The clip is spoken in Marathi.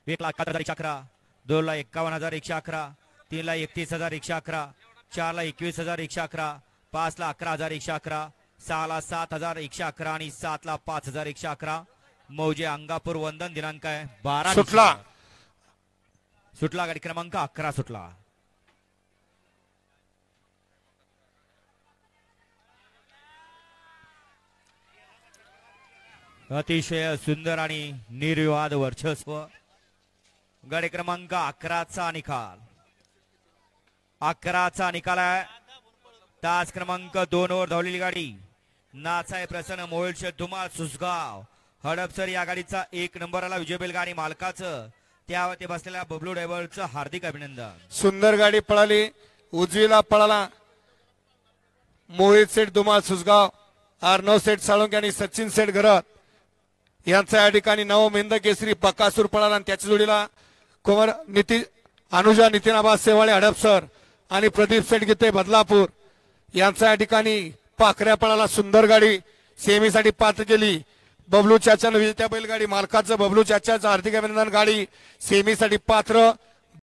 1,71,111, 2,51,111, 3,31,111, 4,21,111, 5,11,111, 6,07,111 आणि 7,05,111. मौजे अंगापूर वंदन दिनांक आहे 12 सुटला गाडी क्रमांक 11 सुटला. अतिशय सुंदर आणि निर्विवाद वर्चस्व. गाडी क्रमांक 11चा निकाल 11चा निकाल आहे. तास क्रमांक 2 वर धावलेली गाडी नाचाय प्रसन्न मोहोळचे धुमाळ सुसगाव हडपसर या गाडीचा 1 नंबरला विजय बैलगाडी मालकाचं त्यावरती बसलेल्या बबलू ड्रायव्हरचं हार्दिक अभिनंदन. सुंदर गाडी पळाली. उजवीला पळाला मोहित सेठ धुमाळ सुसगाव, अर्णव सेठ साळुंके आणि सचिन सेठ घरत यांचा या ठिकाणी नव मेंद केसरी बकासूर पळाला आणि त्याच्या जोडीला कुमार अनुजा नितीनाबा सेवाळे हडपसर आणि प्रदीप सेठ गीते बदलापूर यांचा या ठिकाणी पाखऱ्या पळाला. सुंदर गाडी सेमीसाठी पात्र केली. बबलू चाचा विजेत्या बैलगाडी मालकाचं बबलू चाचाचं हार्दिक अभिनंदन. गाडी सेमीसाठी पात्र.